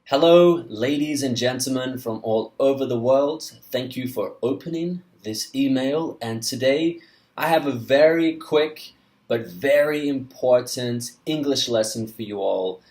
Hello, ladies and gentlemen from all over the world. Thank you for opening this email. And today I have a very quick but very important English lesson for you all.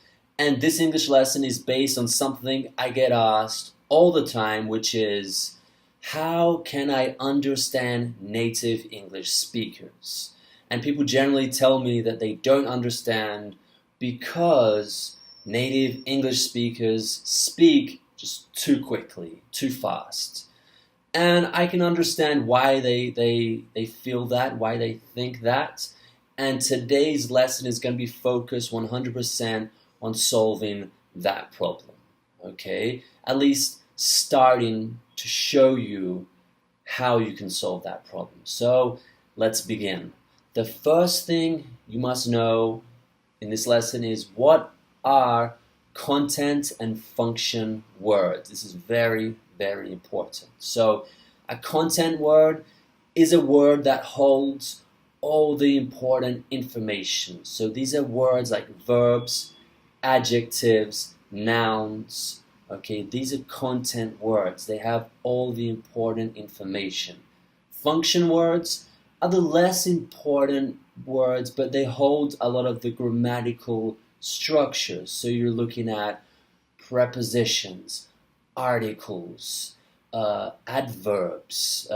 And this English lesson is based on something I get asked all the time, which is, how can I understand native English speakers? And people generally tell me that they don't understand because native English speakers speak just too quickly, too fast. And I can understand why they feel that, why they think that. And today's lesson is going to be focused 100% on solving that problem. Okay? At least starting to show you how you can solve that problem. So let's begin. The first thing you must know in this lesson is what are content and function words. This is very, very important. So a content word is a word that holds all the important information. So these are words like verbs, adjectives, nouns. Okay, these are content words. They have all the important information. Function words are the less important words, but they hold a lot of the grammatical structures. So you're looking at prepositions, articles, adverbs,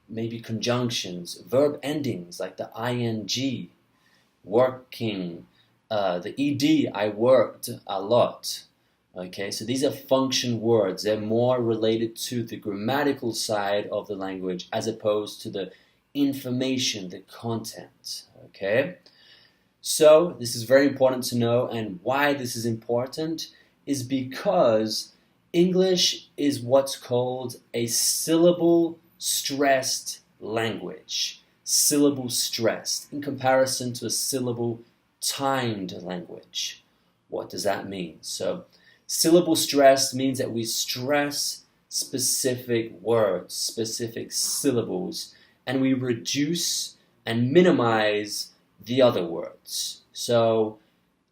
maybe conjunctions, verb endings like the ing, working, the ed, I worked a lot. Okay, so these are function words. They're more related to the grammatical side of the language as opposed to the information, the content. Okay? So this is very important to know, and why this is important is because English is what's called a syllable stressed language. Syllable stressed in comparison to a syllable timed language. What does that mean? So syllable stressed means that we stress specific words, specific syllables, and we reduce and minimize the other words. So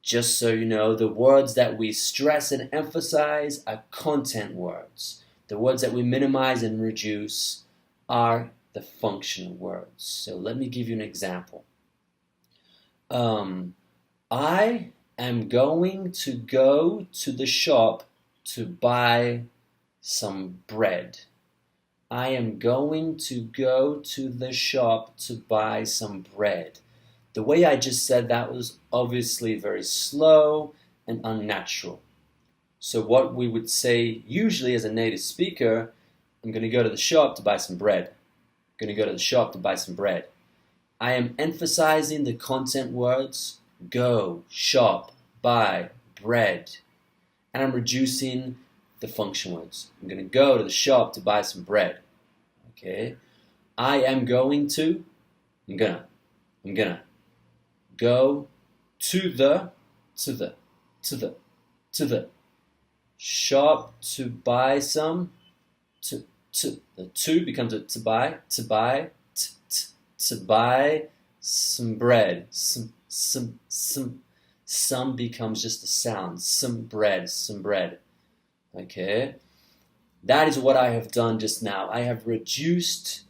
just so you know, the words that we stress and emphasize are content words. The words that we minimize and reduce are the function words. So let me give you an example. I am going to go to the shop to buy some bread. I am going to go to the shop to buy some bread. The way I just said that was obviously very slow and unnatural. So what we would say usually as a native speaker, I'm going to go to the shop to buy some bread. I'm going to go to the shop to buy some bread. I am emphasizing the content words, go, shop, buy, bread. And I'm reducing the function words. I'm going to go to the shop to buy some bread. Okay? I am going to, I'm gonna. Go to the shop to buy some, the to becomes a to buy some bread, some becomes just a sound, some bread, okay? That is what I have done just now. I have reduced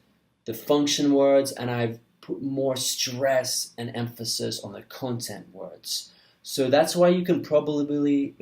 the function words and I've put more stress and emphasis on the content words. So that's why you can probably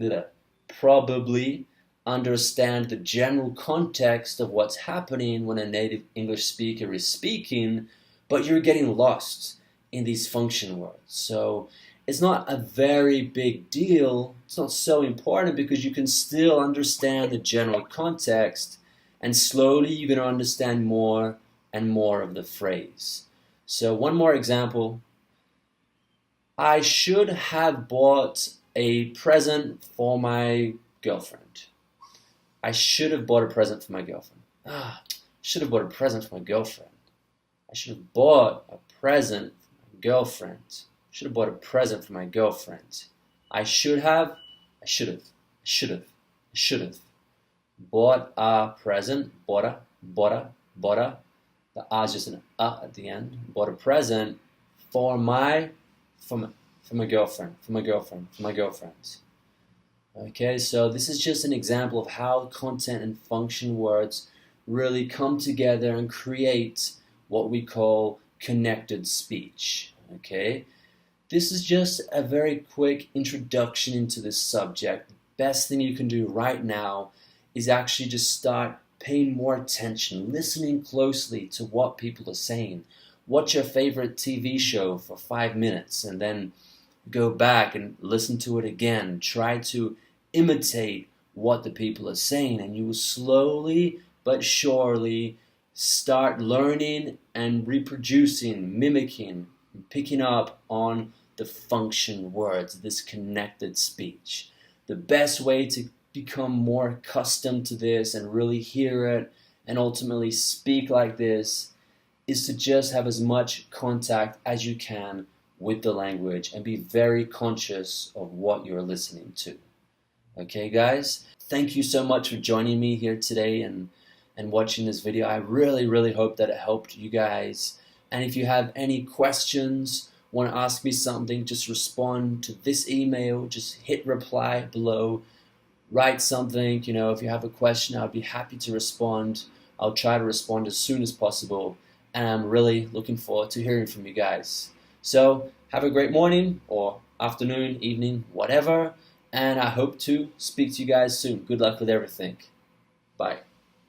understand the general context of what's happening when a native English speaker is speaking, but you're getting lost in these function words. So it's not a very big deal. It's not so important because you can still understand the general context, and slowly you're going to understand more and more of the phrase. So one more example. I should have bought a present for my girlfriend. I should have bought a present for my girlfriend. I should have bought a present for my girlfriend. I should have bought a present for my girlfriend. I should have bought a present for my girlfriend. I should have bought a present, bought. The A is just an at the end. Bought a present for my girlfriend. Okay, so this is just an example of how content and function words really come together and create what we call connected speech. Okay, this is just a very quick introduction into this subject. The best thing you can do right now is actually just start paying more attention, listening closely to what people are saying. Watch your favorite TV show for 5 minutes and then go back and listen to it again. Try to imitate what the people are saying, and you will slowly but surely start learning and reproducing, mimicking, picking up on the function words, this connected speech. The best way to become more accustomed to this and really hear it and ultimately speak like this is to just have as much contact as you can with the language and be very conscious of what you're listening to. Okay, guys? Thank you so much for joining me here today and watching this video. I really hope that it helped you guys. And if you have any questions, want to ask me something, just respond to this email. Just hit reply below. Write something. You know, if you have a question, I'll be happy to respond. I'll try to respond as soon as possible. And I'm really looking forward to hearing from you guys. So have a great morning or afternoon, evening, whatever. And I hope to speak to you guys soon. Good luck with everything. Bye.